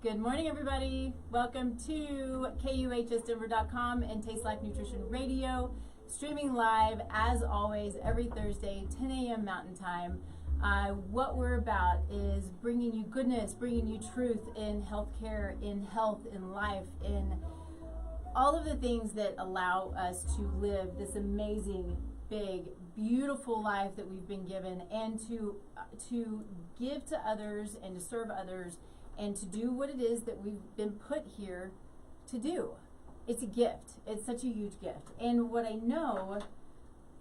Good morning, everybody. Welcome to KUHSdenver.com and Taste Life Nutrition Radio, streaming live as always every Thursday, 10 a.m. Mountain Time. What we're about is bringing you goodness, bringing you truth in healthcare, in health, in life, in all of the things that allow us to live this amazing, big, beautiful life that we've been given, and to give to others and to serve others and to do what it is that we've been put here to do. It's a gift. It's such a huge gift. And what I know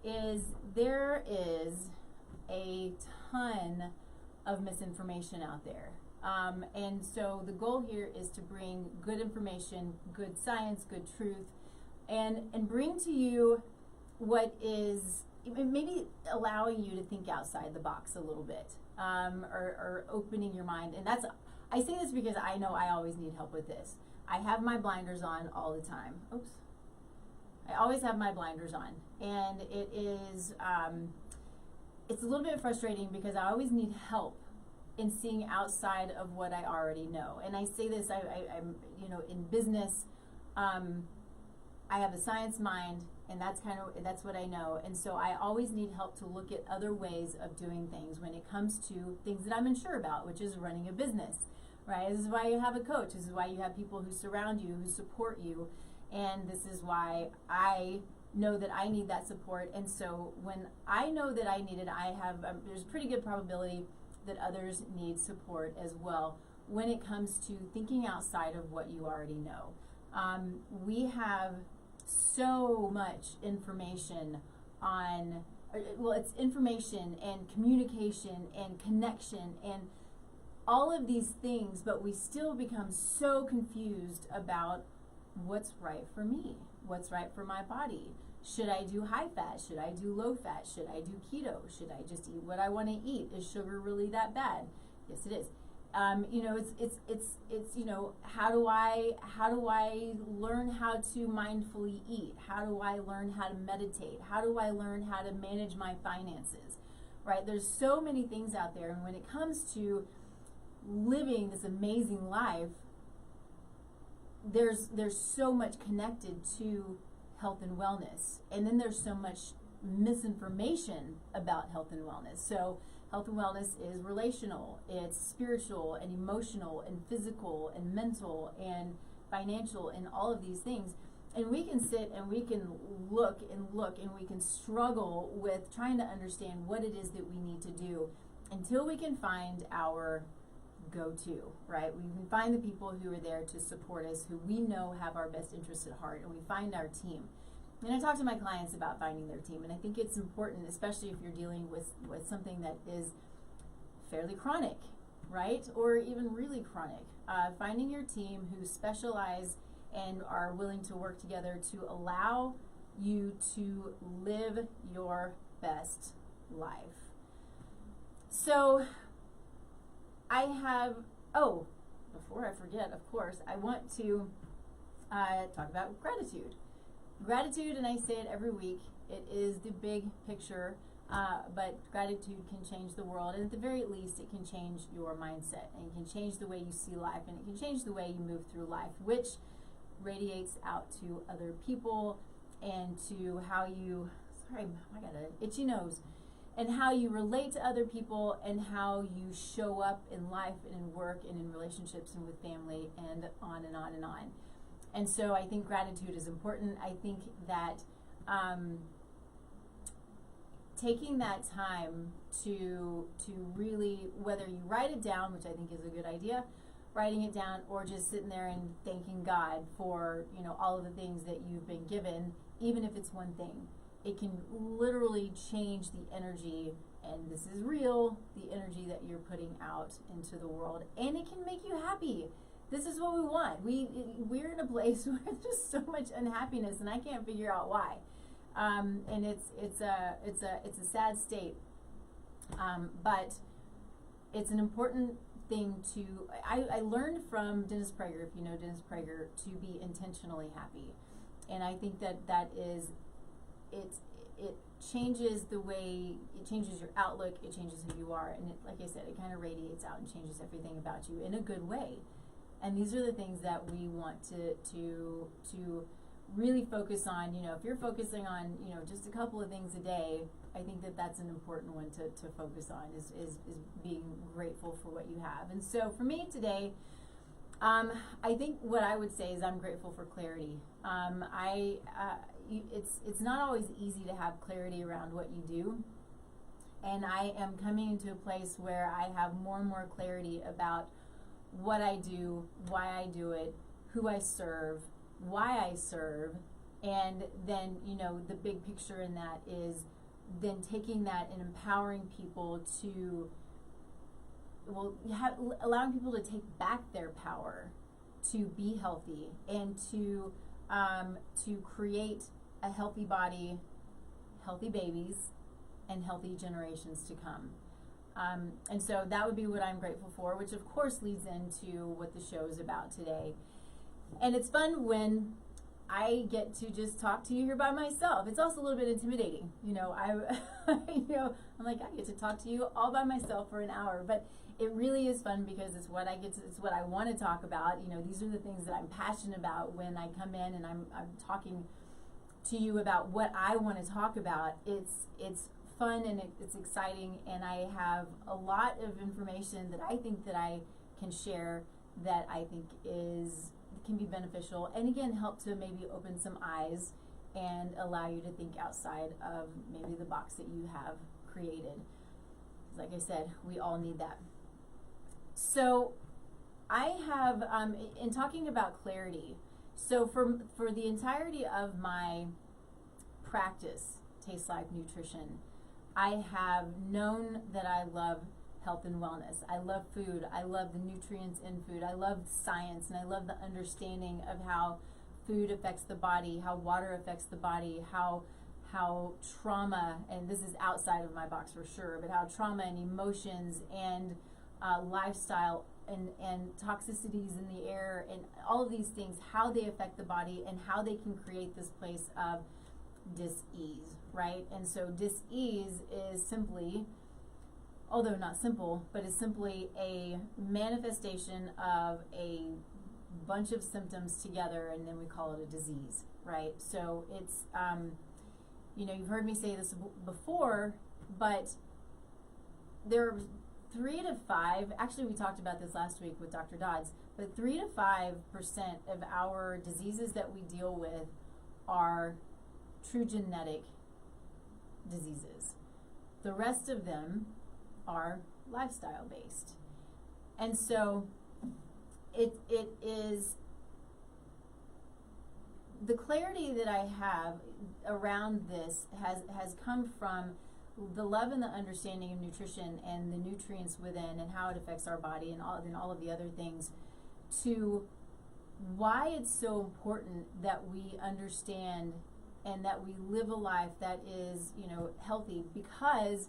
is there is a ton of misinformation out there. And so the goal here is to bring good information, good science, good truth, and bring to you what is maybe allowing you to think outside the box a little bit, or opening your mind. And I say this because I know I always need help with this. I have my blinders on all the time. Oops. I always have my blinders on. And it is, it's a little bit frustrating because I always need help in seeing outside of what I already know. And I say this, I'm in business, I have a science mind, and that's what I know. And so I always need help to look at other ways of doing things when it comes to things that I'm unsure about, which is running a business, right? This is why you have a coach. This is why you have people who surround you, who support you. And this is why I know that I need that support. And so when I know that I need it, there's a pretty good probability that others need support as well when it comes to thinking outside of what you already know. We have so much information on, well, it's information and communication and connection and all of these things, but we still become so confused about what's right for me, what's right for my body. Should I do high fat? Should I do low fat? Should I do keto? Should I just eat what I want to eat? Is sugar really that bad? Yes, it is. How do I learn how to mindfully eat? How do I learn how to meditate? How do I learn how to manage my finances? Right? There's so many things out there, and when it comes to living this amazing life, there's so much connected to health and wellness, and then there's so much misinformation about health and wellness. So health and wellness is relational, it's spiritual and emotional and physical and mental and financial and all of these things. And we can sit and we can look and we can struggle with trying to understand what it is that we need to do until we can find our go-to, right? We can find the people who are there to support us, who we know have our best interests at heart, and we find our team. And I talk to my clients about finding their team, and I think it's important, especially if you're dealing with something that is fairly chronic, right? Or even really chronic. Finding your team who specialize and are willing to work together to allow you to live your best life. So before I forget, of course, I want to talk about gratitude. Gratitude, and I say it every week, it is the big picture, but gratitude can change the world, and at the very least, it can change your mindset, and it can change the way you see life, and it can change the way you move through life, which radiates out to other people and to how you, I got an itchy nose, and how you relate to other people and how you show up in life and in work and in relationships and with family and on and on and on. And so I think gratitude is important. I think that taking that time to really, whether you write it down, which I think is a good idea, writing it down, or just sitting there and thanking God for all of the things that you've been given, even if it's one thing, it can literally change the energy, and this is real, the energy that you're putting out into the world, and it can make you happy. This is what we want. We're in a place where there's so much unhappiness, and I can't figure out why. And it's a sad state. But it's an important thing to. I learned from Dennis Prager, if you know Dennis Prager, to be intentionally happy, and I think that is it changes the way, it changes your outlook, it changes who you are, and like I said, it kind of radiates out and changes everything about you in a good way. And these are the things that we want to really focus on. You know, if you're focusing on, you know, just a couple of things a day, I think that that's an important one to focus on, is being grateful for what you have. And so for me today, I think what I would say is I'm grateful for clarity. It's not always easy to have clarity around what you do. And I am coming into a place where I have more and more clarity about what I do, why I do it, who I serve, why I serve, and then, you know, the big picture in that is then taking that and empowering people to, allowing people to take back their power to be healthy and to create a healthy body, healthy babies, and healthy generations to come. And so that would be what I'm grateful for, which of course leads into what the show is about today. And it's fun when I get to just talk to you here by myself. It's also a little bit intimidating. You know, I'm like, I get to talk to you all by myself for an hour, but it really is fun because it's what it's what I want to talk about. You know, these are the things that I'm passionate about when I come in and I'm talking to you about what I want to talk about. It's fun and it's exciting, and I have a lot of information that I think that I can share that I think can be beneficial, and again help to maybe open some eyes and allow you to think outside of maybe the box that you have created. Like I said, we all need that. So I have, in talking about clarity, so for the entirety of my practice, Taste Like Nutrition, I have known that I love health and wellness. I love food. I love the nutrients in food. I love science, and I love the understanding of how food affects the body, how water affects the body, how trauma, and this is outside of my box for sure, but how trauma and emotions and lifestyle and toxicities in the air and all of these things, how they affect the body and how they can create this place of dis-ease, right? And so dis-ease is simply, although not simple, but it's simply a manifestation of a bunch of symptoms together, and then we call it a disease, right? So it's, you know, you've heard me say this before, but there are 3 to 5, actually we talked about this last week with Dr. Dodds, but 3 to 5% of our diseases that we deal with are true genetic diseases. The rest of them are lifestyle based. And so it is the clarity that I have around this has come from the love and the understanding of nutrition and the nutrients within and how it affects our body and all of the other things, to why it's so important that we understand and that we live a life that is, you know, healthy, because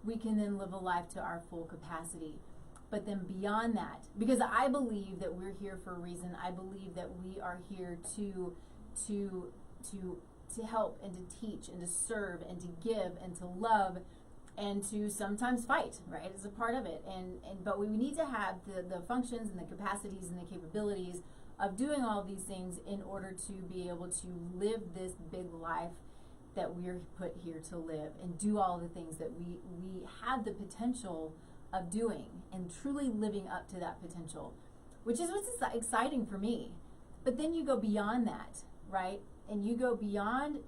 we can then live a life to our full capacity. But then beyond that, because I believe that we're here for a reason, I believe that we are here to help and to teach and to serve and to give and to love and to sometimes fight, right? It's a part of it. But we need to have the functions and the capacities and the capabilities of doing all of these things in order to be able to live this big life that we're put here to live, and do all the things that we have the potential of doing and truly living up to that potential, which is what's exciting for me. But then you go beyond that, right? And you go beyond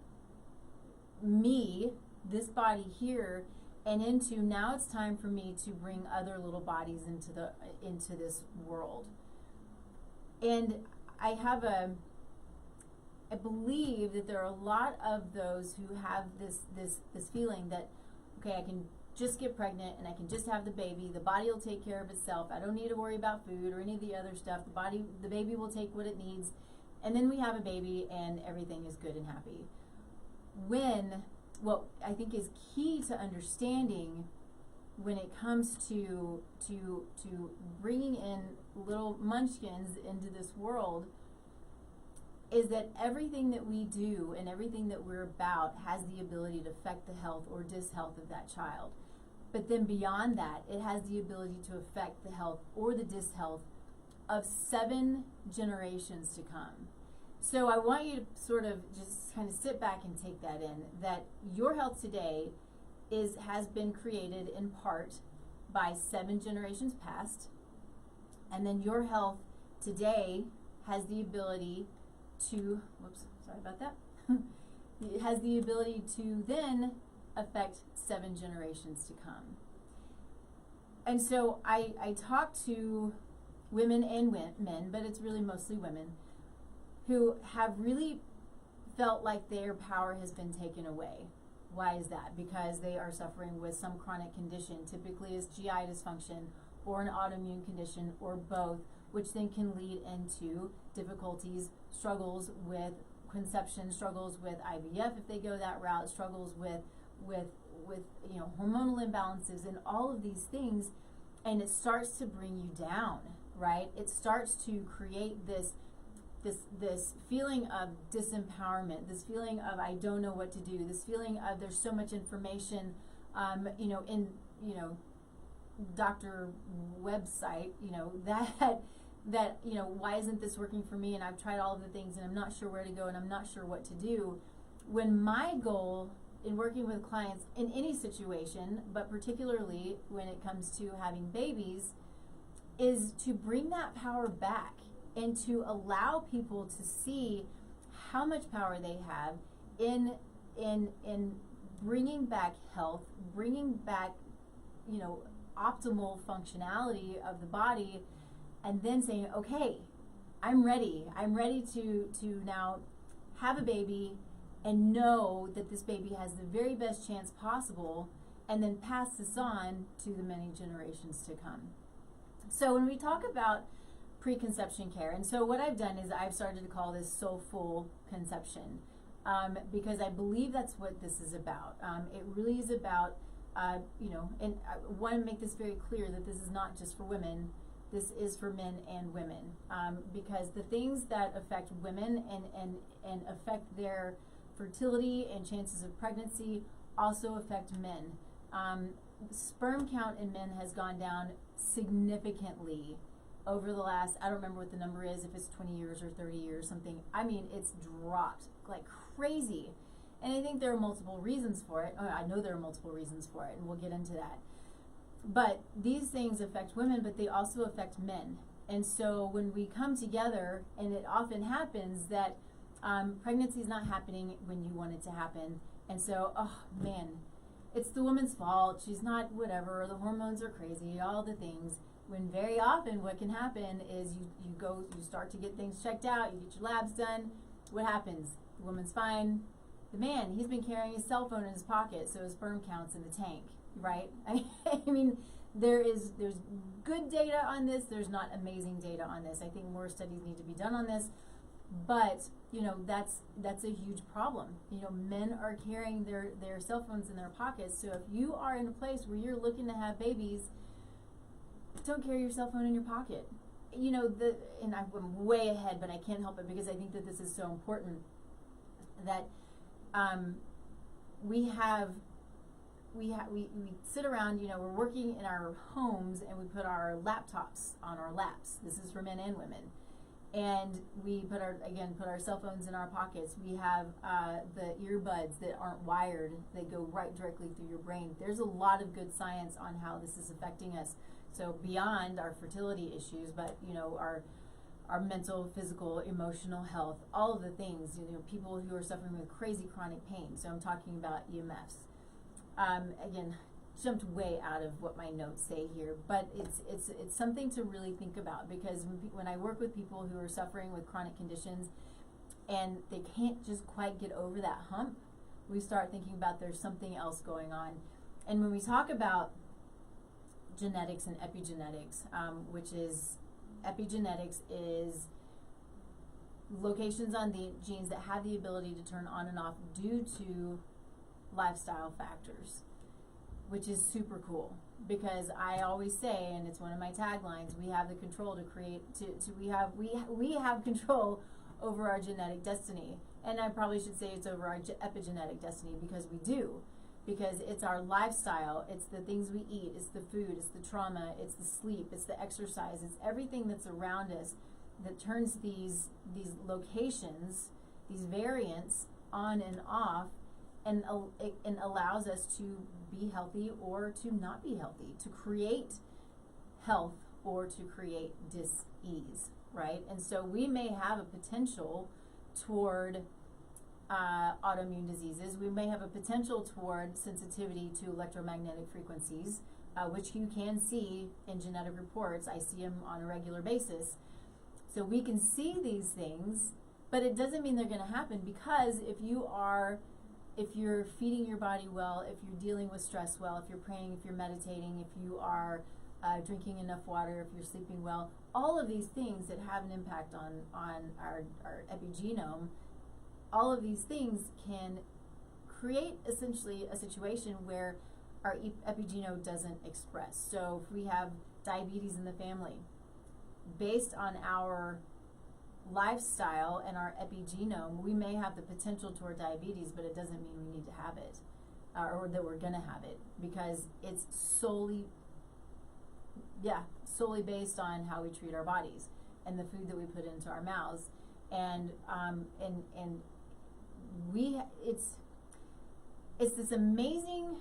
me, this body here, and into, now it's time for me to bring other little bodies into this world. And I believe that there are a lot of those who have this feeling that, okay, I can just get pregnant and I can just have the baby. The body will take care of itself. I don't need to worry about food or any of the other stuff. The baby will take what it needs. And then we have a baby and everything is good and happy. When what I think is key to understanding when it comes to bringing in little munchkins into this world is that everything that we do and everything that we're about has the ability to affect the health or dishealth of that child. But then beyond that, it has the ability to affect the health or the dishealth of 7 generations to come. So I want you to sort of just kind of sit back and take that in, that your health today has been created in part by 7 generations past, and then your health today has the ability to, it has the ability to then affect 7 generations to come. And so I talk to women and men, but it's really mostly women, who have really felt like their power has been taken away. Why is that? Because they are suffering with some chronic condition, typically is GI dysfunction or an autoimmune condition or both, which then can lead into difficulties, struggles with conception, struggles with IVF if they go that route, struggles with hormonal imbalances and all of these things, and it starts to bring you down, right? It starts to create this feeling of disempowerment, this feeling of I don't know what to do, this feeling of there's so much information, in doctor website, that why isn't this working for me, and I've tried all of the things and I'm not sure where to go and I'm not sure what to do. When my goal in working with clients in any situation, but particularly when it comes to having babies, is to bring that power back and to allow people to see how much power they have in bringing back health, bringing back optimal functionality of the body, and then saying, okay, I'm ready to now have a baby and know that this baby has the very best chance possible, and then pass this on to the many generations to come. So when we talk about preconception care, and so what I've done is I've started to call this soulful conception, because I believe that's what this is about. It really is about, and I want to make this very clear that this is not just for women, this is for men and women, because the things that affect women and affect their fertility and chances of pregnancy also affect men. Sperm count in men has gone down significantly over the last, I don't remember what the number is, if it's 20 years or 30 years, something. I mean, it's dropped like crazy. And I think there are multiple reasons for it. I know there are multiple reasons for it, and we'll get into that. But these things affect women, but they also affect men. And so when we come together, and it often happens that pregnancy is not happening when you want it to happen. And so, oh man, it's the woman's fault. She's not whatever. The hormones are crazy, all the things. When very often what can happen is you start to get things checked out, you get your labs done. What happens? The woman's fine. The man, he's been carrying his cell phone in his pocket, so his sperm count's in the tank, right? I mean, there's good data on this. There's not amazing data on this. I think more studies need to be done on this. But, that's a huge problem. Men are carrying their cell phones in their pockets. So if you are in a place where you're looking to have babies, don't carry your cell phone in your pocket. And I'm way ahead, but I can't help it because I think that this is so important, that we sit around, we're working in our homes and we put our laptops on our laps. This is for men and women. And we put our cell phones in our pockets. We have the earbuds that aren't wired. They go right directly through your brain. There's a lot of good science on how this is affecting us. So beyond our fertility issues, but our mental, physical, emotional health, all of the things, people who are suffering with crazy chronic pain. So I'm talking about EMFs. Again, jumped way out of what my notes say here, but it's something to really think about, because when I work with people who are suffering with chronic conditions and they can't just quite get over that hump, we start thinking about there's something else going on. And when we talk about genetics and epigenetics, which is, epigenetics is locations on the genes that have the ability to turn on and off due to lifestyle factors, which is super cool, because I always say, and it's one of my taglines, we have the control to create, we have control over our genetic destiny. And I probably should say it's over our epigenetic destiny, because we do. because it's our lifestyle, it's the things we eat, it's the food, it's the trauma, it's the sleep, it's the exercise, it's everything that's around us that turns these locations, these variants on and off, and allows us to be healthy or to not be healthy, to create health or to create dis-ease, right? And so we may have a potential toward autoimmune diseases. We may have a potential toward sensitivity to electromagnetic frequencies, which you can see in genetic reports. I see them on a regular basis. So we can see these things, but it doesn't mean they're going to happen, because if you're feeding your body well, if you're dealing with stress well, if you're praying, if you're meditating, if you are drinking enough water, if you're sleeping well, all of these things that have an impact on our epigenome, all of these things can create essentially a situation where our epigenome doesn't express. So if we have diabetes in the family, based on our lifestyle and our epigenome, we may have the potential toward diabetes, but it doesn't mean we need to have it, or that we're going to have it, because it's solely based on how we treat our bodies and the food that we put into our mouths. And it's this amazing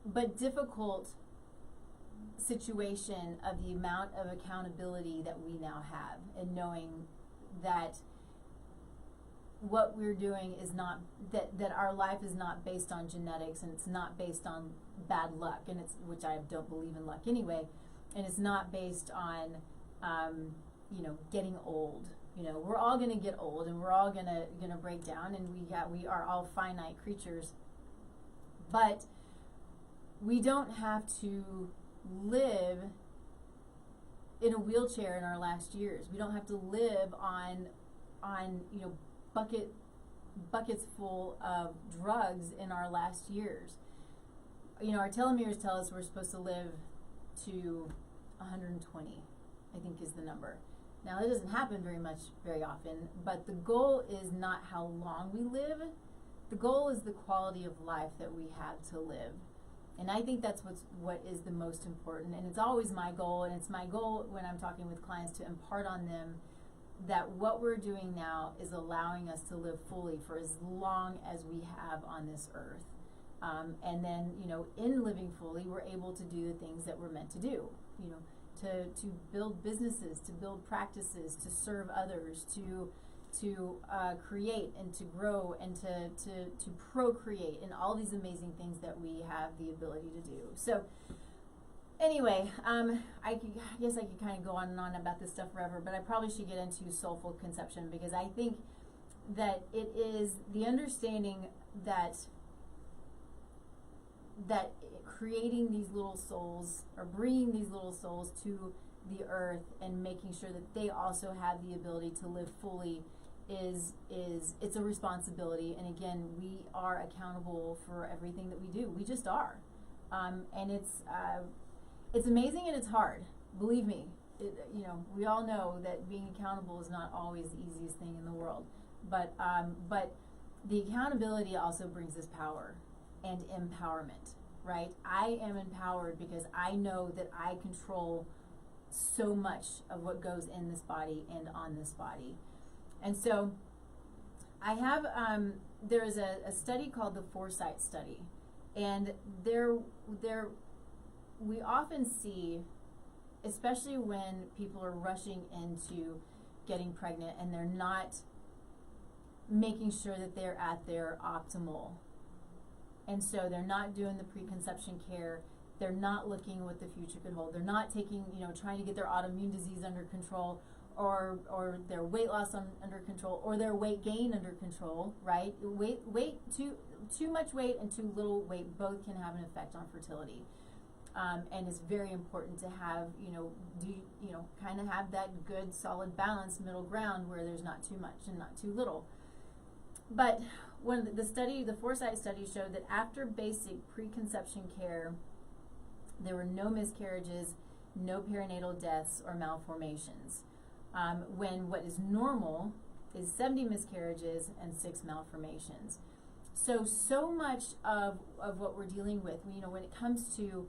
but difficult situation of the amount of accountability that we now have, and knowing that what we're doing is not, that our life is not based on genetics, and it's not based on bad luck, and it's, which I don't believe in luck anyway, and it's not based on getting old. We're all going to get old, and we're all going to break down, and we are all finite creatures, but we don't have to live in a wheelchair in our last years. We don't have to live on buckets full of drugs in our last years. Our telomeres tell us we're supposed to live to 120, I think is the number. Now, that doesn't happen very often, but the goal is not how long we live. The goal is the quality of life that we have to live. And I think that's what is the most important. And it's always my goal, and it's my goal when I'm talking with clients to impart on them that what we're doing now is allowing us to live fully for as long as we have on this earth. And then, in living fully, we're able to do the things that we're meant to do, to build businesses, to build practices, to serve others, to create and to grow and to procreate, and all these amazing things that we have the ability to do. So anyway, I guess I could kind of go on and on about this stuff forever, but I probably should get into soulful conception, because I think that it is the understanding that creating these little souls, or bringing these little souls to the earth and making sure that they also have the ability to live fully it's a responsibility. And again, we are accountable for everything that we do. We just are. And it's amazing, and it's hard. Believe me, we all know that being accountable is not always the easiest thing in the world. But the accountability also brings us power and empowerment, right? I am empowered because I know that I control so much of what goes in this body and on this body. And so I have, there's a study called the Foresight study, and we often see, especially when people are rushing into getting pregnant and they're not making sure that they're at their optimal. And so they're not doing the preconception care. They're not looking what the future could hold. They're not taking, trying to get their autoimmune disease under control, or their weight loss under control, or their weight gain under control, right? Too much weight and too little weight both can have an effect on fertility. And it's very important to have, kind of have that good, solid, balanced middle ground where there's not too much and not too little. But when the Foresight study showed that after basic preconception care, there were no miscarriages, no perinatal deaths or malformations. When what is normal is 70 miscarriages and 6 malformations. So much of what we're dealing with, when it comes to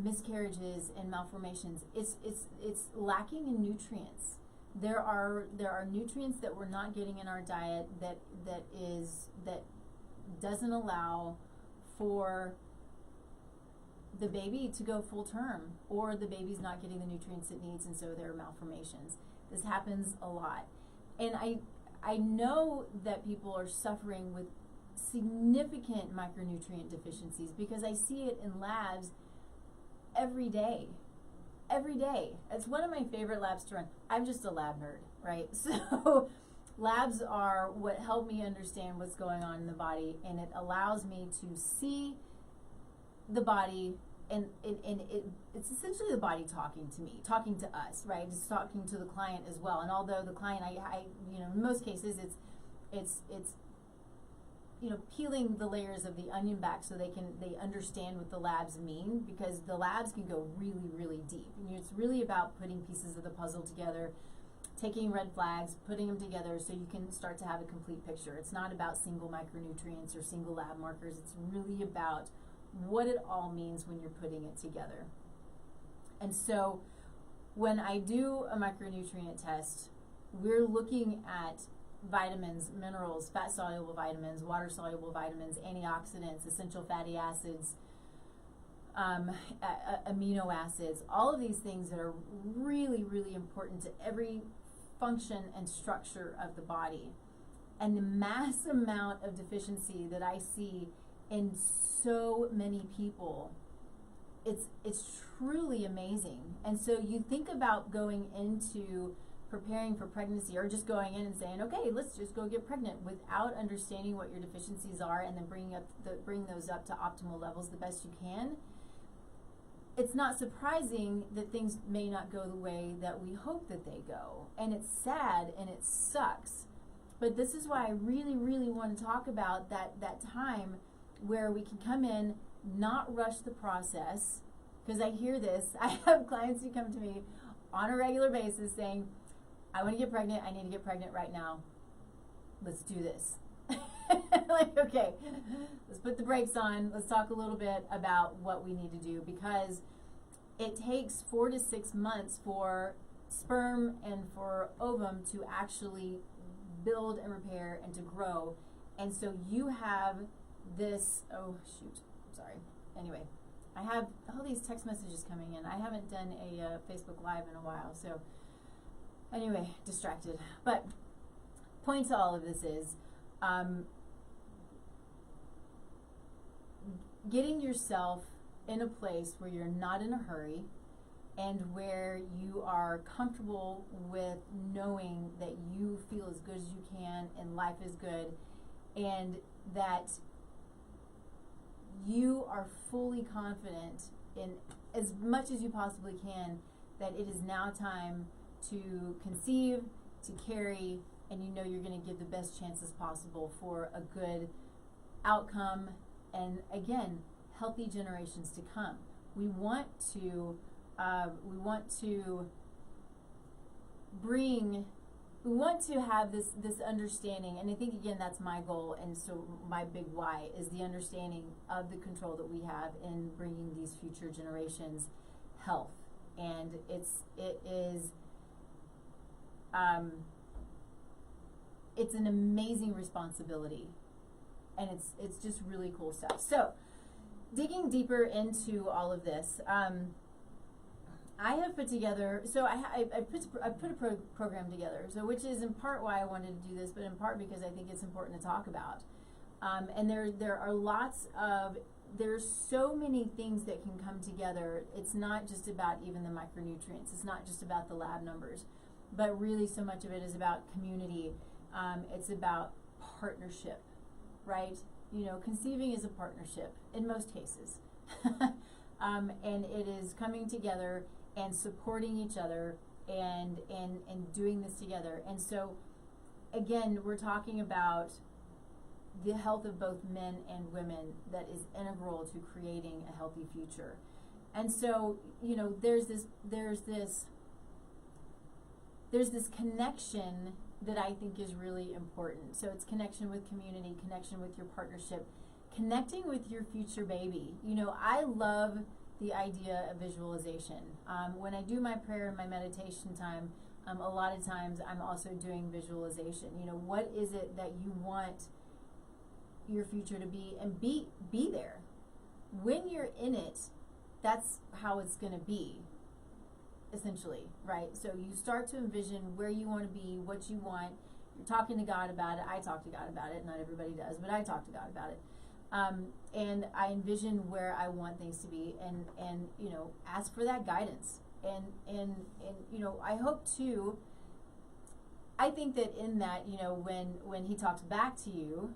miscarriages and malformations, it's lacking in nutrients. There are nutrients that we're not getting in our diet that doesn't allow for the baby to go full term, or the baby's not getting the nutrients it needs, and so there are malformations. This happens a lot. And I know that people are suffering with significant micronutrient deficiencies because I see it in labs every day. Every day. It's one of my favorite labs to run. I'm just a lab nerd, right? So labs are what help me understand what's going on in the body, and it allows me to see the body, and it's essentially the body talking to me, talking to us, right? It's talking to the client as well. And although the client, I in most cases, it's peeling the layers of the onion back so they understand what the labs mean, because the labs can go really, really deep. And it's really about putting pieces of the puzzle together, taking red flags, putting them together so you can start to have a complete picture. It's not about single micronutrients or single lab markers. It's really about what it all means when you're putting it together. And so when I do a micronutrient test, we're looking at vitamins, minerals, fat-soluble vitamins, water-soluble vitamins, antioxidants, essential fatty acids, amino acids, all of these things that are really, really important to every function and structure of the body. And the mass amount of deficiency that I see in so many people, it's truly amazing. And so you think about going into preparing for pregnancy, or just going in and saying, okay, let's just go get pregnant, without understanding what your deficiencies are and then bring those up to optimal levels the best you can. It's not surprising that things may not go the way that we hope that they go. And it's sad and it sucks. But this is why I really, really want to talk about that time where we can come in, not rush the process. Because I hear this. I have clients who come to me on a regular basis saying, I want to get pregnant. I need to get pregnant right now. Let's do this. Like, okay, let's put the brakes on. Let's talk a little bit about what we need to do, because it takes 4 to 6 months for sperm and for ovum to actually build and repair and to grow. And so you have this, oh shoot, sorry. Anyway, I have all these text messages coming in. I haven't done a Facebook Live in a while, so anyway, distracted. But point to all of this is getting yourself in a place where you're not in a hurry and where you are comfortable with knowing that you feel as good as you can and life is good, and that you are fully confident in as much as you possibly can that it is now time to conceive, to carry, and you know you're going to give the best chances possible for a good outcome, and again, healthy generations to come. We want to have this understanding, and I think again that's my goal, and so my big why is the understanding of the control that we have in bringing these future generations health, and it's an amazing responsibility, and it's just really cool stuff. So digging deeper into all of this, I have put together, so I put a program together, so which is in part why I wanted to do this, but in part because I think it's important to talk about. And there are there's so many things that can come together. It's not just about even the micronutrients. It's not just about the lab numbers, but really so much of it is about community. It's about partnership, right? You know, conceiving is a partnership in most cases. And it is coming together and supporting each other and doing this together. And so, again, we're talking about the health of both men and women that is integral to creating a healthy future. And so, you know, there's this connection that I think is really important. So it's connection with community, connection with your partnership, connecting with your future baby. You know, I love the idea of visualization. When I do my prayer and my meditation time, a lot of times I'm also doing visualization. You know, what is it that you want your future to be, and be there. When you're in it, that's how it's going to be, essentially, right? So you start to envision where you want to be, what you want. You're talking to God about it. I talk to God about it. Not everybody does, but I talk to God about it. And I envision where I want things to be, and you know, ask for that guidance. And you know, I hope too, I think that in that, you know, when he talks back to you,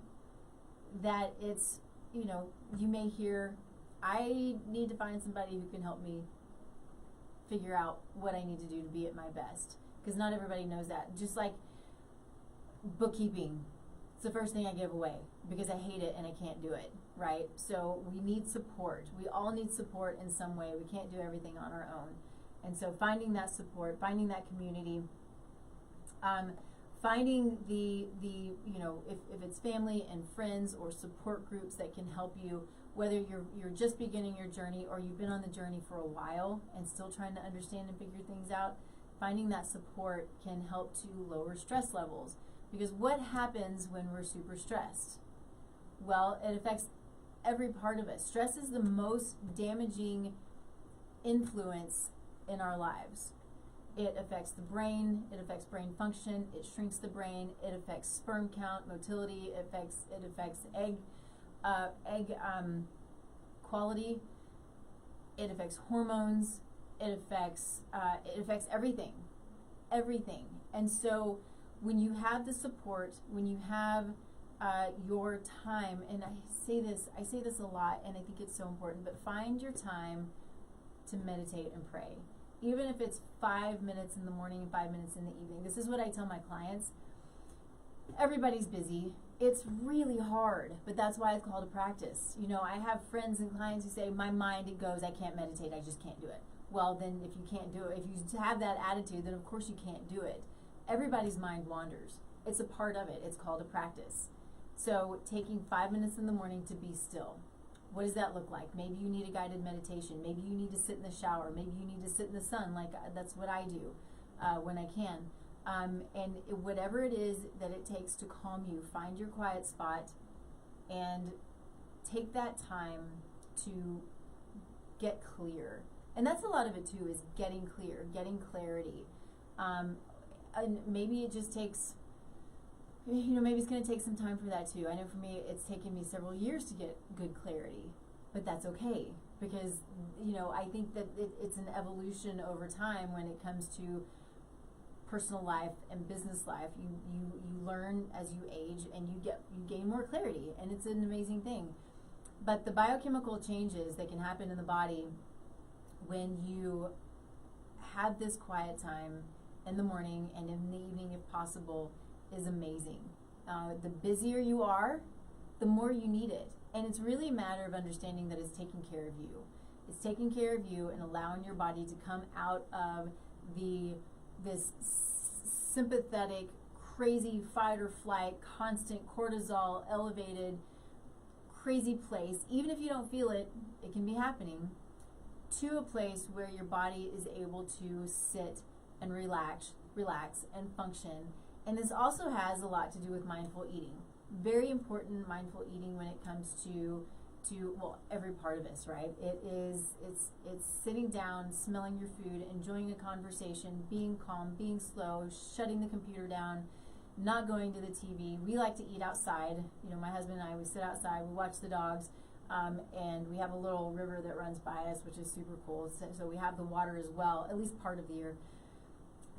that it's, you know, you may hear, I need to find somebody who can help me figure out what I need to do to be at my best. Because not everybody knows that. Just like bookkeeping, it's the first thing I give away because I hate it and I can't do it, right? So we need support. We all need support in some way. We can't do everything on our own. And so finding that support, finding that community, finding the you know, if it's family and friends or support groups that can help you, whether you're just beginning your journey or you've been on the journey for a while and still trying to understand and figure things out, finding that support can help to lower stress levels. Because what happens when we're super stressed? Well, it affects every part of us. Stress is the most damaging influence in our lives. It affects the brain, it affects brain function, it shrinks the brain, it affects sperm count, motility, it affects egg quality, it affects hormones, it affects everything. And so when you have the support, when you have your time, and I say this a lot, and I think it's so important, but find your time to meditate and pray. Even if it's 5 minutes in the morning and 5 minutes in the evening. This is what I tell my clients. Everybody's busy. It's really hard, but that's why it's called a practice. You know, I have friends and clients who say, my mind, it goes, I can't meditate, I just can't do it. Well, then if you can't do it, if you have that attitude, then of course you can't do it. Everybody's mind wanders. It's a part of it. It's called a practice. So taking 5 minutes in the morning to be still. What does that look like? Maybe you need a guided meditation. Maybe you need to sit in the shower. Maybe you need to sit in the sun. Like that's what I do when I can. And whatever it is that it takes to calm you, find your quiet spot and take that time to get clear. And that's a lot of it too, is getting clear, getting clarity. And maybe it just takes, you know, maybe it's going to take some time for that too. I know for me, it's taken me several years to get good clarity, but that's okay because, you know, I think that it's an evolution over time when it comes to personal life and business life. You learn as you age and you gain more clarity, and it's an amazing thing. But the biochemical changes that can happen in the body when you have this quiet time in the morning and in the evening if possible is amazing. The busier you are, the more you need it. And it's really a matter of understanding that it's taking care of you. It's taking care of you and allowing your body to come out of this sympathetic, crazy fight or flight, constant cortisol, elevated, crazy place. Even if you don't feel it, it can be happening, to a place where your body is able to sit and relax and function. And this also has a lot to do with mindful eating. Very important mindful eating when it comes to well, every part of us, right? It's sitting down, smelling your food, enjoying a conversation, being calm, being slow, shutting the computer down, not going to the TV. We like to eat outside. You know, my husband and I, we sit outside, we watch the dogs, and we have a little river that runs by us, which is super cool. So we have the water as well, at least part of the year.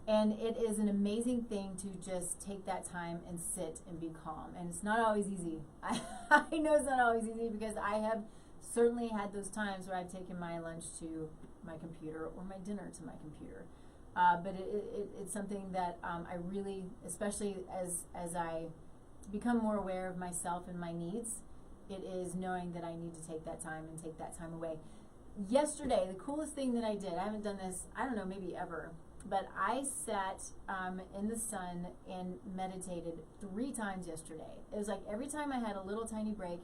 And it is an amazing thing to just take that time and sit and be calm. And it's not always easy. I know it's not always easy because I have certainly had those times where I've taken my lunch to my computer or my dinner to my computer. But it's something that I really, especially as I become more aware of myself and my needs, it is knowing that I need to take that time and take that time away. Yesterday, the coolest thing that I did, I haven't done this, I don't know, maybe ever, but I sat in the sun and meditated 3 times yesterday. It was like every time I had a little tiny break,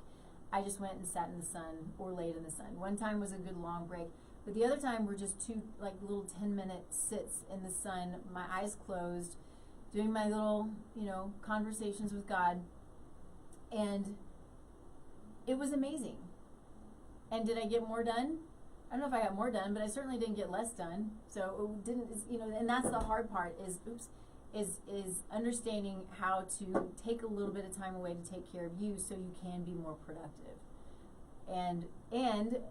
I just went and sat in the sun or laid in the sun. One time was a good long break, but the other time were just 2 like little 10-minute sits in the sun, my eyes closed, doing my little, conversations with God. And it was amazing. And did I get more done? I don't know if I got more done, but I certainly didn't get less done. So it didn't, and that's the hard part is understanding how to take a little bit of time away to take care of you so you can be more productive. And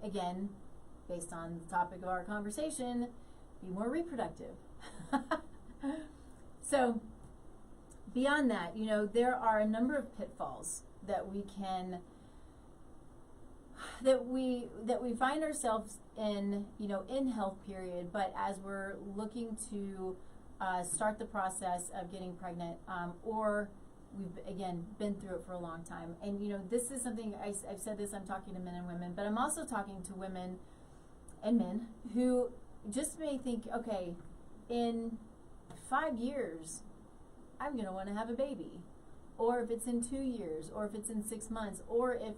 again, based on the topic of our conversation, be more reproductive. So beyond that, there are a number of pitfalls that we can that we find ourselves in, in health period, but as we're looking to start the process of getting pregnant, or we've again been through it for a long time. And this is something I've said this. I'm talking to men and women, but I'm also talking to women and men who just may think, okay, in 5 years, I'm going to want to have a baby, or if it's in 2 years, or if it's in 6 months, or if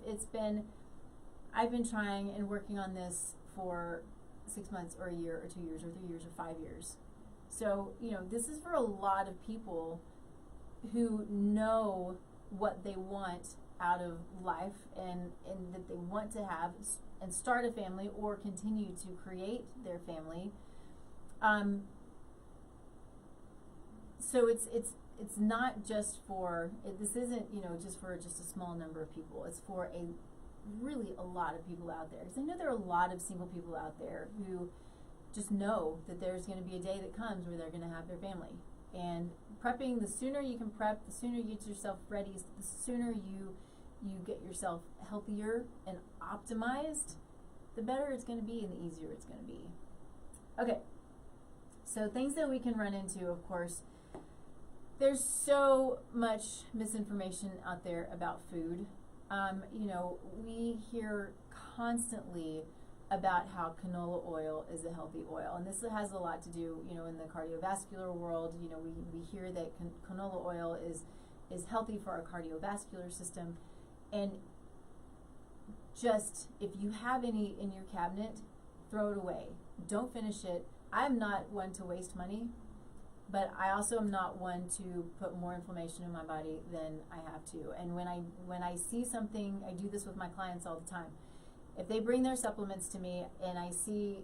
I've been trying and working on this for 6 months or a year or 2 years or 3 years or 5 years. So, this is for a lot of people who know what they want out of life and that they want to have and start a family or continue to create their family. So it's not just for, this isn't, just for just a small number of people. It's for really a lot of people out there. Because I know there are a lot of single people out there who just know that there's going to be a day that comes where they're going to have their family. And prepping, the sooner you can prep, the sooner you get yourself ready, the sooner you get yourself healthier and optimized, the better it's going to be and the easier it's going to be. Okay, so things that we can run into, of course, there's so much misinformation out there about food. We hear constantly about how canola oil is a healthy oil, and this has a lot to do, in the cardiovascular world. We hear that canola oil is healthy for our cardiovascular system, and just if you have any in your cabinet, throw it away. Don't finish it. I'm not one to waste money, but I also am not one to put more inflammation in my body than I have to. And when I see something, I do this with my clients all the time. If they bring their supplements to me and I see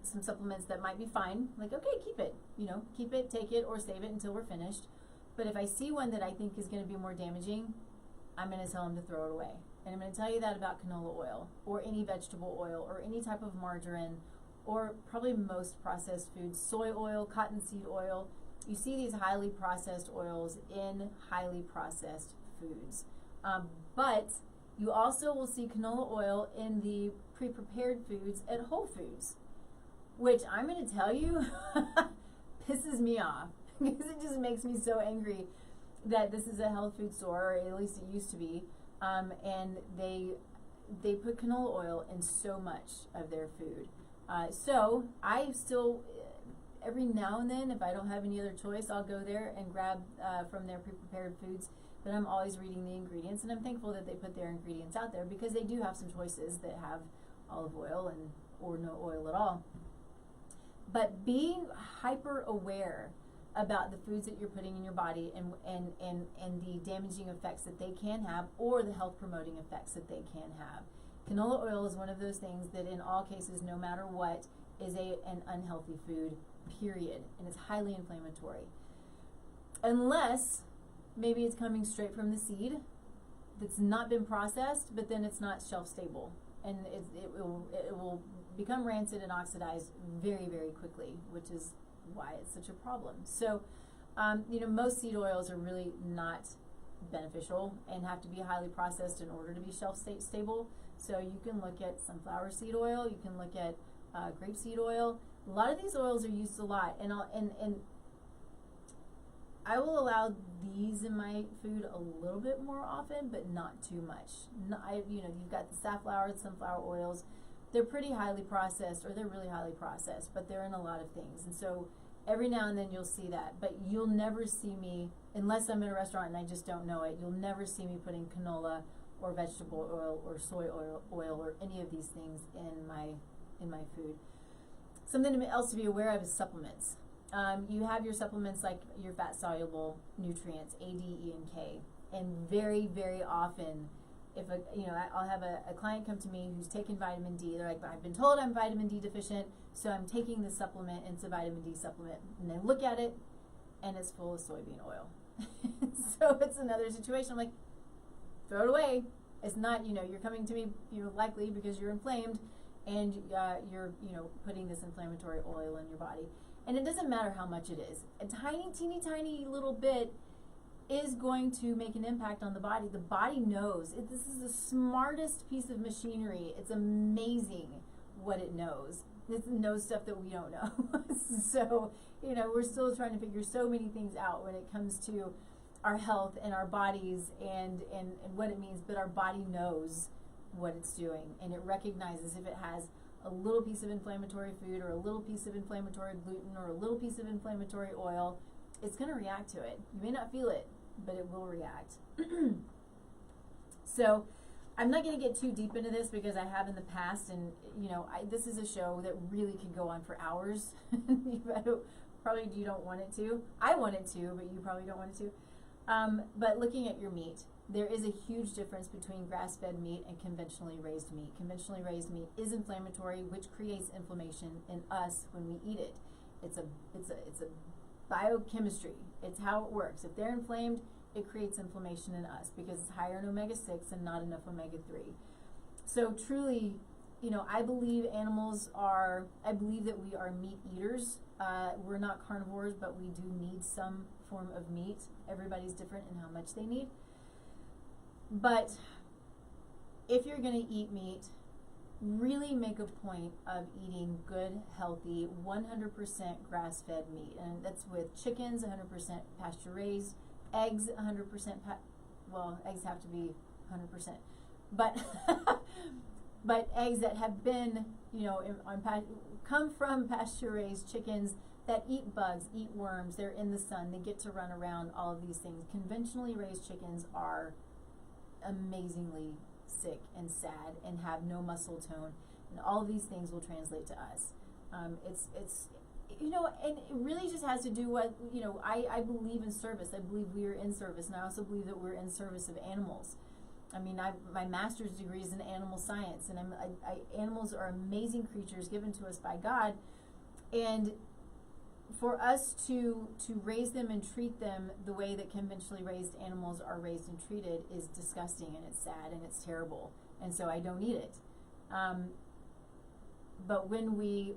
some supplements that might be fine, like, okay, keep it, keep it, take it, or save it until we're finished. But if I see one that I think is going to be more damaging, I'm going to tell them to throw it away. And I'm going to tell you that about canola oil or any vegetable oil or any type of margarine or probably most processed foods, soy oil, cottonseed oil. You see these highly processed oils in highly processed foods. But you also will see canola oil in the pre-prepared foods at Whole Foods, which I'm going to tell you pisses me off because it just makes me so angry that this is a health food store, or at least it used to be, and they put canola oil in so much of their food. So I still, every now and then, if I don't have any other choice, I'll go there and grab from their pre-prepared foods. But I'm always reading the ingredients, and I'm thankful that they put their ingredients out there because they do have some choices that have olive oil or no oil at all. But being hyper aware about the foods that you're putting in your body and the damaging effects that they can have or the health promoting effects that they can have. Canola oil is one of those things that in all cases, no matter what, is an unhealthy food, period. And it's highly inflammatory. Unless maybe it's coming straight from the seed that's not been processed, but then it's not shelf stable. And it will become rancid and oxidized very, very quickly, which is why it's such a problem. So, most seed oils are really not beneficial and have to be highly processed in order to be shelf stable. So you can look at sunflower seed oil, you can look at grapeseed oil. A lot of these oils are used a lot, and I will allow these in my food a little bit more often, but not too much. You've got the safflower, the sunflower oils. They're pretty highly processed, or they're really highly processed, but they're in a lot of things. And so Every now and then you'll see that, but you'll never see me, unless I'm in a restaurant and I just don't know it, you'll never see me putting canola or vegetable oil or soy oil or any of these things in my food. Something else to be aware of is supplements. You have your supplements like your fat-soluble nutrients, A, D, E, and K. And very, very often, if I'll have a client come to me who's taken vitamin D. They're like, I've been told I'm vitamin D deficient, so I'm taking this supplement, and it's a vitamin D supplement. And they look at it, and it's full of soybean oil. So it's another situation. I'm like, throw it away. It's not, you're coming to me, likely because you're inflamed, and you're, putting this inflammatory oil in your body. And it doesn't matter how much it is. A tiny, teeny, tiny little bit is going to make an impact on the body. The body knows. This is the smartest piece of machinery. It's amazing what it knows. It knows stuff that we don't know. So, we're still trying to figure so many things out when it comes to our health and our bodies and what it means, but our body knows what it's doing, and it recognizes if it has a little piece of inflammatory food or a little piece of inflammatory gluten or a little piece of inflammatory oil, it's going to react to it. You may not feel it, but it will react. So I'm not going to get too deep into this because I have in the past, and this is a show that really could go on for hours. Probably you don't want it to. I want it to, but you probably don't want it to. But looking at your meat, there is a huge difference between grass-fed meat and conventionally raised meat. Conventionally raised meat is inflammatory, which creates inflammation in us when we eat it. It's a biochemistry. It's how it works. If they're inflamed, it creates inflammation in us because it's higher in omega-6 and not enough omega-3. So truly, I believe I believe that we are meat eaters. We're not carnivores, but we do need some form of meat. Everybody's different in how much they need. But if you're going to eat meat, really make a point of eating good, healthy, 100% grass-fed meat. And that's with chickens, 100% pasture-raised, eggs, 100%, eggs have to be 100%. But but eggs that have been, come from pasture-raised chickens that eat bugs, eat worms, they're in the sun, they get to run around, all of these things. Conventionally raised chickens are amazingly sick and sad and have no muscle tone, and all of these things will translate to us. It's and it really just has to do with, I believe in service. I believe we are in service, and I also believe that we're in service of animals. I mean, my master's degree is in animal science, and animals are amazing creatures given to us by God, and for us to raise them and treat them the way that conventionally raised animals are raised and treated is disgusting, and it's sad, and it's terrible, and so I don't eat it. But when we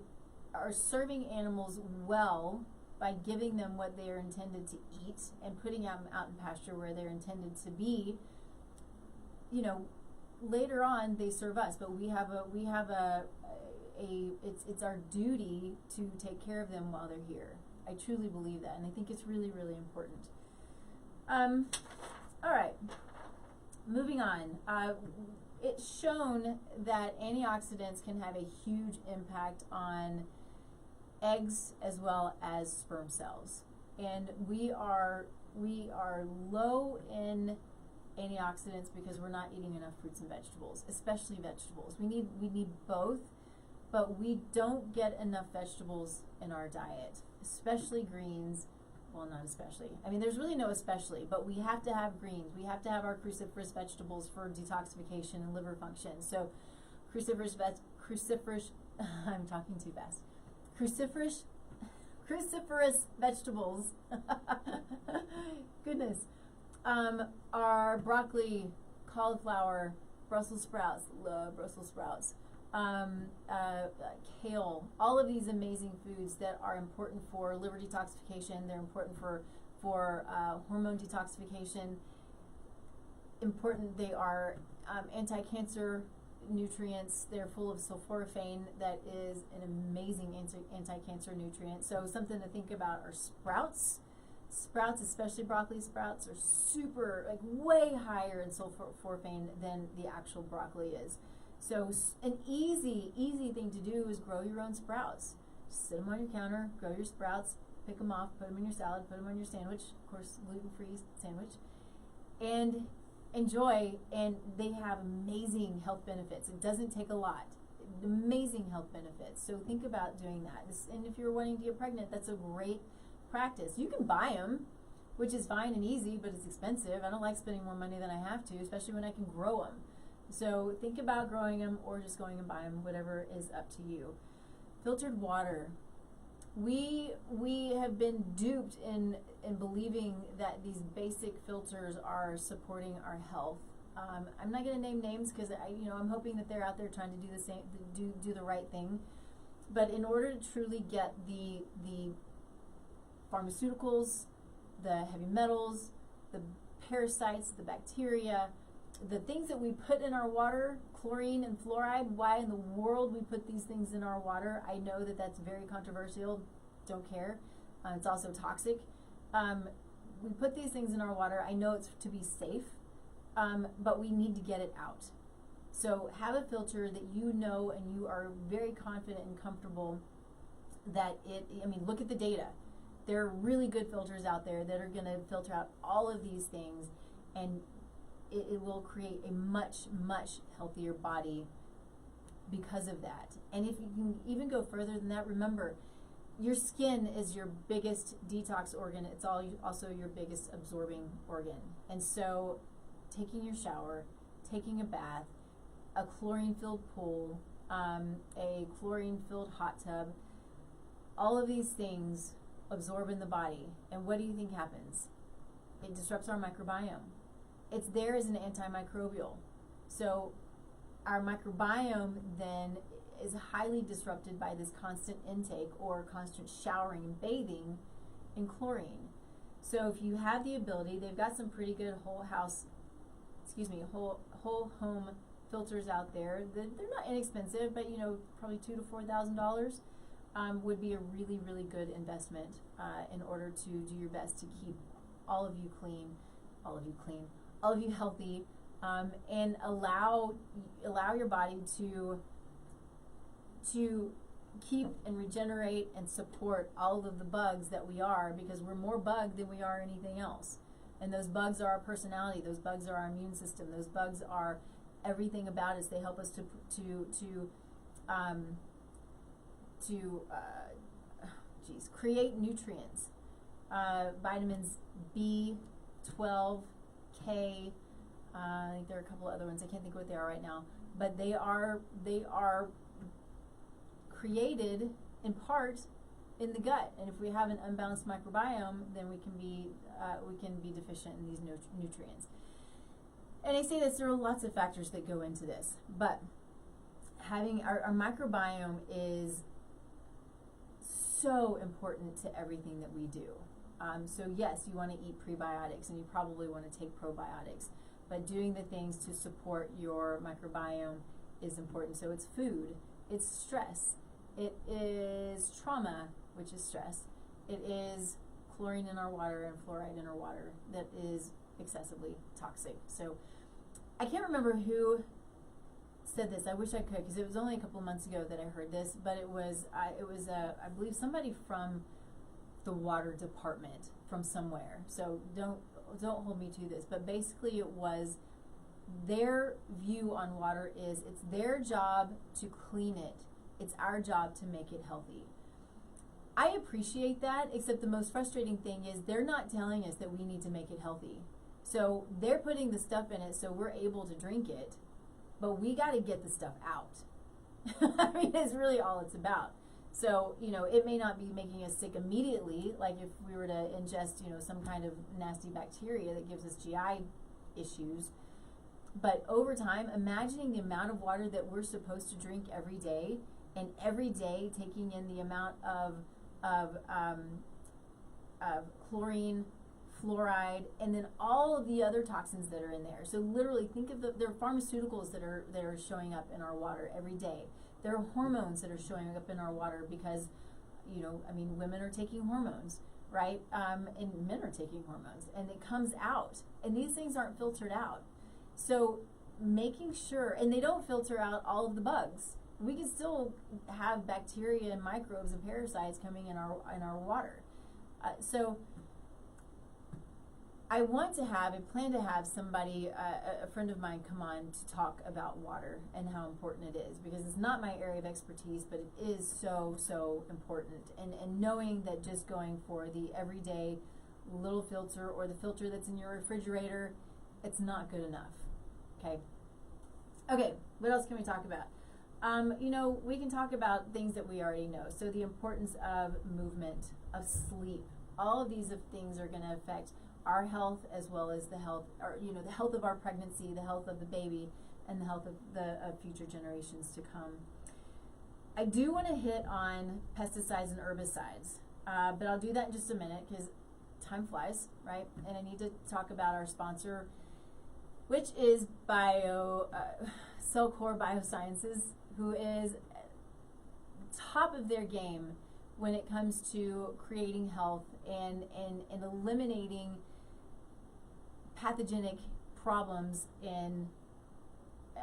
are serving animals well by giving them what they are intended to eat and putting them out in pasture where they're intended to be, later on they serve us, but it's our duty to take care of them while they're here. I truly believe that, and I think it's really, really important. All right, moving on. It's shown that antioxidants can have a huge impact on eggs as well as sperm cells, and we are low in antioxidants because we're not eating enough fruits and vegetables, especially vegetables. We need both, but we don't get enough vegetables in our diet, especially greens. Well, not especially. I mean, there's really no especially, but we have to have greens. We have to have our cruciferous vegetables for detoxification and liver function. So cruciferous I'm talking too fast. Cruciferous vegetables, goodness, are broccoli, cauliflower, Brussels sprouts, love Brussels sprouts, kale, all of these amazing foods that are important for liver detoxification. They're important for hormone detoxification. They are anti-cancer nutrients. They're full of sulforaphane, that is an amazing anti-cancer nutrient. So something to think about are sprouts. Sprouts, especially broccoli sprouts, are super, way higher in sulforaphane than the actual broccoli is. So an easy thing to do is grow your own sprouts. Just sit them on your counter, grow your sprouts, pick them off, put them in your salad, put them on your sandwich, of course, gluten-free sandwich, and enjoy. And they have amazing health benefits. It doesn't take a lot. Amazing health benefits. So think about doing that. And if you're wanting to get pregnant, that's a great practice. You can buy them, which is fine and easy, but it's expensive. I don't like spending more money than I have to, especially when I can grow them. So think about growing them or just going and buying them, whatever is up to you. Filtered water. We have been duped in believing that these basic filters are supporting our health. I'm not going to name names because I'm hoping that they're out there trying to do the same, do the right thing. But in order to truly get the pharmaceuticals, the heavy metals, the parasites, the bacteria, the things that we put in our water, chlorine and fluoride, why in the world we put these things in our water, I know that that's very controversial. Don't care. It's also toxic. We put these things in our water. I know it's to be safe, but we need to get it out. So have a filter that you know and you are very confident and comfortable that look at the data. There are really good filters out there that are going to filter out all of these things, and it will create a much, much healthier body because of that. And if you can even go further than that, remember, your skin is your biggest detox organ. It's also your biggest absorbing organ. And so taking your shower, taking a bath, a chlorine-filled pool, a chlorine-filled hot tub, all of these things absorb in the body. And what do you think happens? It disrupts our microbiome. It's there as an antimicrobial. So our microbiome then is highly disrupted by this constant intake or constant showering and bathing in chlorine. So if you have the ability, they've got some pretty good whole home filters out there. They're not inexpensive, but probably $2,000 to $4,000 would be a really, really good investment in order to do your best to keep all of you healthy, and allow your body to keep and regenerate and support all of the bugs that we are, because we're more bug than we are anything else. And those bugs are our personality. Those bugs are our immune system. Those bugs are everything about us. They help us to create nutrients, vitamins B12, K. I think there are a couple of other ones. I can't think what they are right now, but they are created in part in the gut. And if we have an unbalanced microbiome, then we can be deficient in these nutrients. And I say this, there are lots of factors that go into this, but having our microbiome is so important to everything that we do. So yes, you want to eat prebiotics and you probably want to take probiotics, but doing the things to support your microbiome is important. So it's food, it's stress, it is trauma, which is stress, it is chlorine in our water and fluoride in our water that is excessively toxic. So I can't remember who said this. I wish I could, because it was only a couple of months ago that I heard this, but it was I believe somebody from the water department from somewhere. So don't hold me to this, but basically it was their view on water is it's their job to clean it. It's our job to make it healthy. I appreciate that, except the most frustrating thing is they're not telling us that we need to make it healthy. So they're putting the stuff in it so we're able to drink it, but we got to get the stuff out. I mean, it's really all it's about. So, it may not be making us sick immediately, like if we were to ingest, some kind of nasty bacteria that gives us GI issues. But over time, imagining the amount of water that we're supposed to drink every day, and every day taking in the amount of chlorine, fluoride, and then all of the other toxins that are in there. So literally think of there are pharmaceuticals that are showing up in our water every day. There are hormones that are showing up in our water because, women are taking hormones, right? And men are taking hormones, and it comes out. And these things aren't filtered out. So making sure, and they don't filter out all of the bugs. We can still have bacteria and microbes and parasites coming in our water. So I plan to have somebody, a friend of mine, come on to talk about water and how important it is, because it's not my area of expertise, but it is so important. And knowing that just going for the everyday little filter or the filter that's in your refrigerator, it's not good enough. Okay, what else can we talk about? We can talk about things that we already know. So the importance of movement, of sleep, all of these things are going to affect our health as well as the health, or the health of our pregnancy, the health of the baby, and the health of the future generations to come. I do want to hit on pesticides and herbicides, but I'll do that in just a minute because time flies, right? And I need to talk about our sponsor, which is Cellcore Biosciences, who is top of their game when it comes to creating health and eliminating pathogenic problems in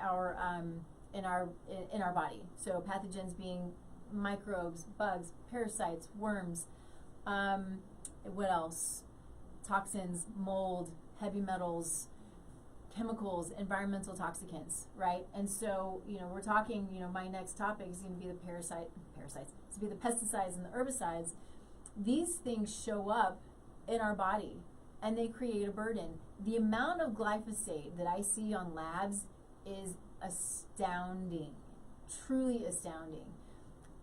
our body. So pathogens being microbes, bugs, parasites, worms, what else? Toxins, mold, heavy metals, chemicals, environmental toxicants, right? And so, we're talking, my next topic is going to be the the pesticides and the herbicides. These things show up in our body and they create a burden. The amount of glyphosate that I see on labs is astounding, truly astounding.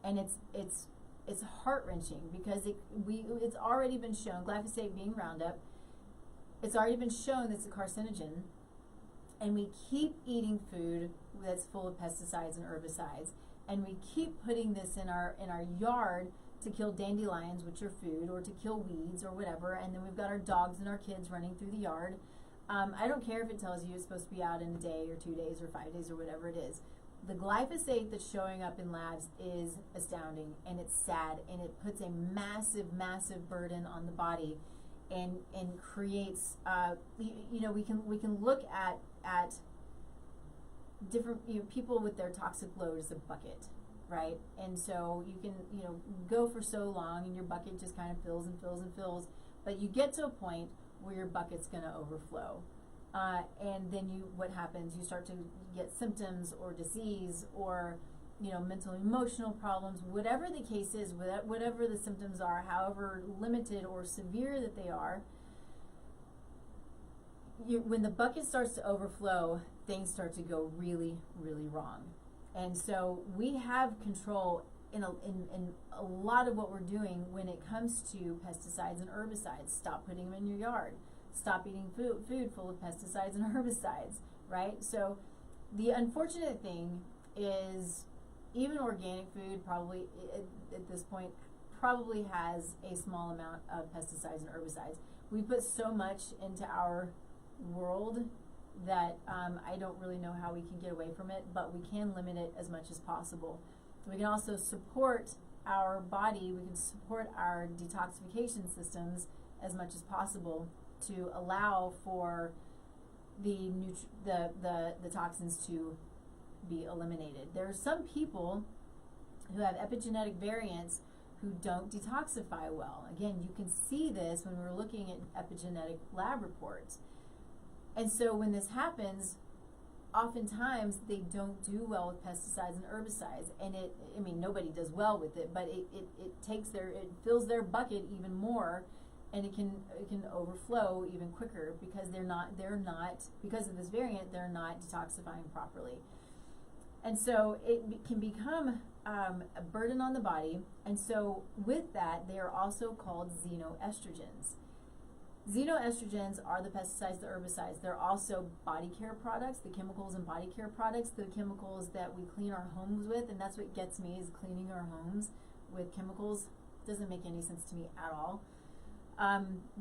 And it's heart-wrenching because it's already been shown, glyphosate being Roundup, it's already been shown that it's a carcinogen. And we keep eating food that's full of pesticides and herbicides, and we keep putting this in our yard to kill dandelions, which are food, or to kill weeds or whatever. And then we've got our dogs and our kids running through the yard. I don't care if it tells you it's supposed to be out in a day or 2 days or 5 days or whatever it is. The glyphosate that's showing up in labs is astounding, and it's sad, and it puts a massive burden on the body, and creates. We can look at different people with their toxic load as a bucket, right? And so you can go for so long and your bucket just kind of fills and fills and fills, but you get to a point where your bucket's going to overflow, and then what happens? You start to get symptoms or disease or mental emotional problems, whatever the case is, whatever the symptoms are, however limited or severe that they are. When the bucket starts to overflow, things start to go really wrong. And so we have control in a lot of what we're doing when it comes to pesticides and herbicides. Stop putting them in your yard. Stop eating food full of pesticides and herbicides, right? So the unfortunate thing is even organic food probably at this point probably has a small amount of pesticides and herbicides. We put so much into our world that I don't really know how we can get away from it, but we can limit it as much as possible. We can also support our body, we can support our detoxification systems as much as possible to allow for the toxins to be eliminated. There are some people who have epigenetic variants who don't detoxify well. Again, you can see this when we're looking at epigenetic lab reports. And so when this happens, oftentimes they don't do well with pesticides and herbicides. And nobody does well with it, but it fills their bucket even more, and it can overflow even quicker because they're not because of this variant, they're not detoxifying properly. And so it can become a burden on the body. And so with that, they are also called xenoestrogens. Xenoestrogens are the pesticides, the herbicides. They're also body care products, the chemicals in body care products, the chemicals that we clean our homes with, and that's what gets me, is cleaning our homes with chemicals. Doesn't make any sense to me at all.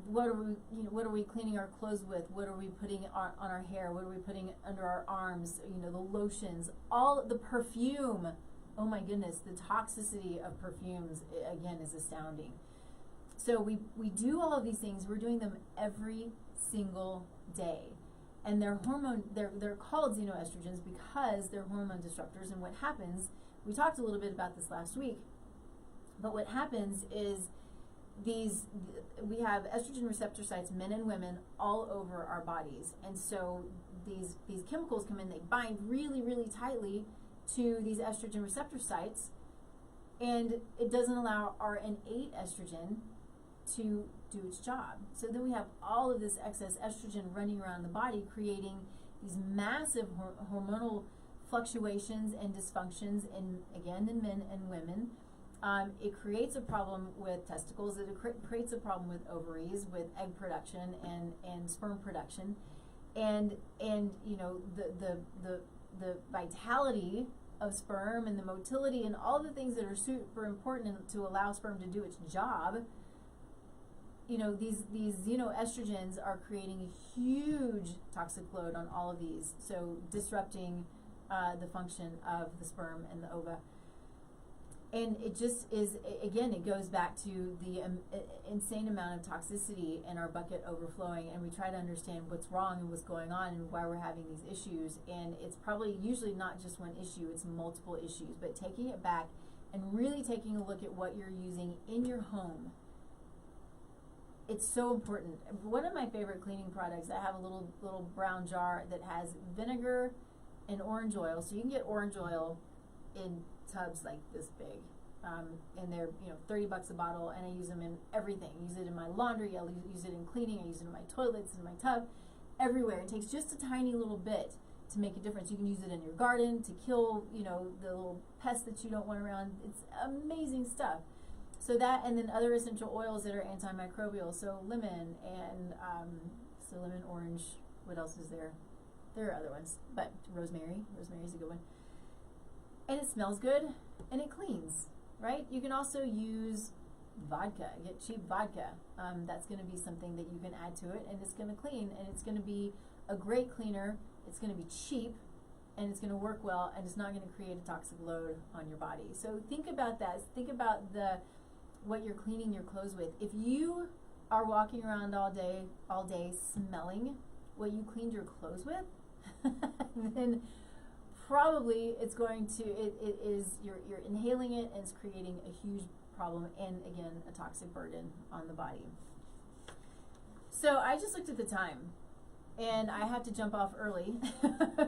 What are we cleaning our clothes with? What are we putting on our hair? What are we putting under our arms? The lotions, all the perfume. Oh my goodness, the toxicity of perfumes, again, is astounding. So we do all of these things. We're doing them every single day. And they're called xenoestrogens because they're hormone disruptors. And what happens, we talked a little bit about this last week, but what happens is we have estrogen receptor sites, men and women, all over our bodies. And so these chemicals come in, they bind really, really tightly to these estrogen receptor sites, and it doesn't allow our innate estrogen to do its job. So then we have all of this excess estrogen running around the body, creating these massive hormonal fluctuations and dysfunctions in men and women. It creates a problem with testicles. It creates a problem with ovaries, with egg production and sperm production, and you know the vitality of sperm and the motility and all the things that are super important to allow sperm to do its job. You know, these xenoestrogens are creating a huge toxic load on all of these, so disrupting the function of the sperm and the ova. And it just is, again, it goes back to the insane amount of toxicity in our bucket overflowing, and we try to understand what's wrong and what's going on and why we're having these issues. And it's probably usually not just one issue, it's multiple issues. But taking it back and really taking a look at what you're using in your home, it's so important. One of my favorite cleaning products, I have a little brown jar that has vinegar and orange oil. So you can get orange oil in tubs like this big, and they're 30 bucks a bottle, and I use them in everything. I use it in my laundry, I use it in cleaning, I use it in my toilets, in my tub, everywhere. It takes just a tiny little bit to make a difference. You can use it in your garden to kill the little pests that you don't want around. It's amazing stuff. So that, and then other essential oils that are antimicrobial, so lemon and lemon, orange, what else is there? There are other ones, but rosemary is a good one. And it smells good, and it cleans, right? You can also use vodka, get cheap vodka. That's going to be something that you can add to it, and it's going to clean, and it's going to be a great cleaner. It's going to be cheap, and it's going to work well, and it's not going to create a toxic load on your body. So think about that. Think about what you're cleaning your clothes with. If you are walking around all day smelling what you cleaned your clothes with, then probably it's going to, you're inhaling it, and it's creating a huge problem, and again, a toxic burden on the body. So I just looked at the time, and I have to jump off early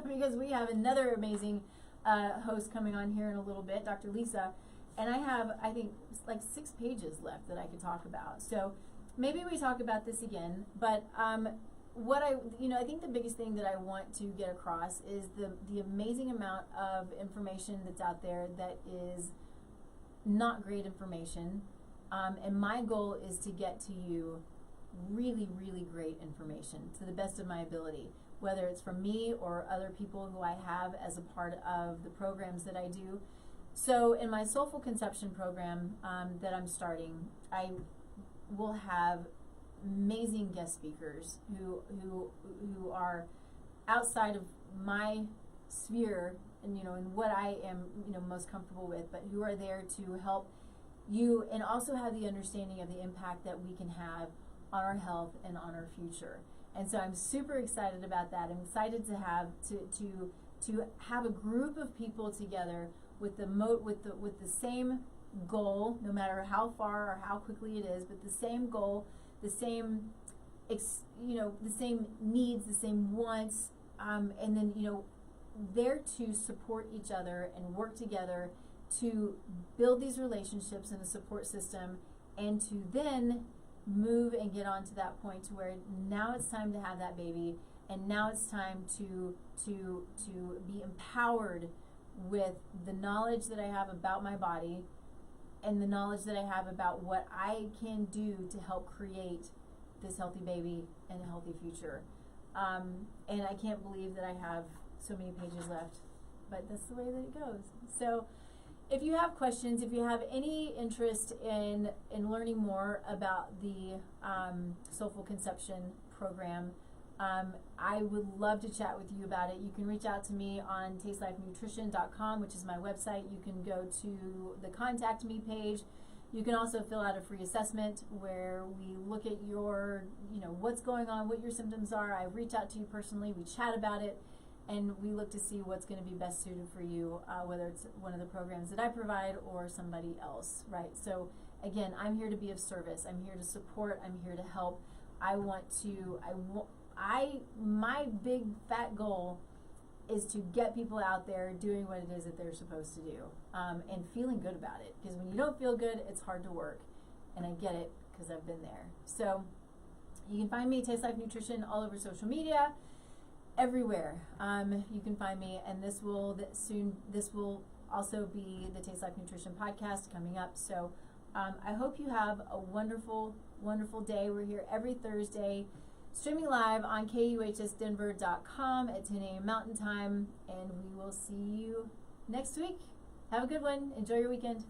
because we have another amazing host coming on here in a little bit, Dr. Lisa, and I have, I think, like 6 pages left that I could talk about. So maybe we talk about this again, but I think the biggest thing that I want to get across is the amazing amount of information that's out there that is not great information, and my goal is to get to you really, really great information to the best of my ability, whether it's from me or other people who I have as a part of the programs that I do. So in my Soulful Conception program that I'm starting, I will have amazing guest speakers who are outside of my sphere and and what I am most comfortable with, but who are there to help you and also have the understanding of the impact that we can have on our health and on our future. And so I'm super excited about that. I'm excited to have to have a group of people together with the same goal, no matter how far or how quickly it is, but the same goal, the same the same needs, the same wants, and then there to support each other and work together to build these relationships and a support system, and to then move and get on to that point to where now it's time to have that baby, and now it's time to be empowered with the knowledge that I have about my body and the knowledge that I have about what I can do to help create this healthy baby and a healthy future. And I can't believe that I have so many pages left, but that's the way that it goes. So if you have questions, if you have any interest in learning more about the Soulful Conception program, I would love to chat with you about it. You can reach out to me on tastelifenutrition.com, which is my website. You can go to the Contact Me page. You can also fill out a free assessment where we look at your, what's going on, what your symptoms are. I reach out to you personally. We chat about it, and we look to see what's going to be best suited for you, whether it's one of the programs that I provide or somebody else, right? So again, I'm here to be of service. I'm here to support. I'm here to help. My big fat goal is to get people out there doing what it is that they're supposed to do, and feeling good about it. Because when you don't feel good, it's hard to work. And I get it because I've been there. So you can find me, Taste Life Nutrition, all over social media, everywhere. You can find me, and this will also be the Taste Life Nutrition podcast coming up. So I hope you have a wonderful, wonderful day. We're here every Thursday, streaming live on kuhsdenver.com at 10 a.m. Mountain Time, and we will see you next week. Have a good one. Enjoy your weekend.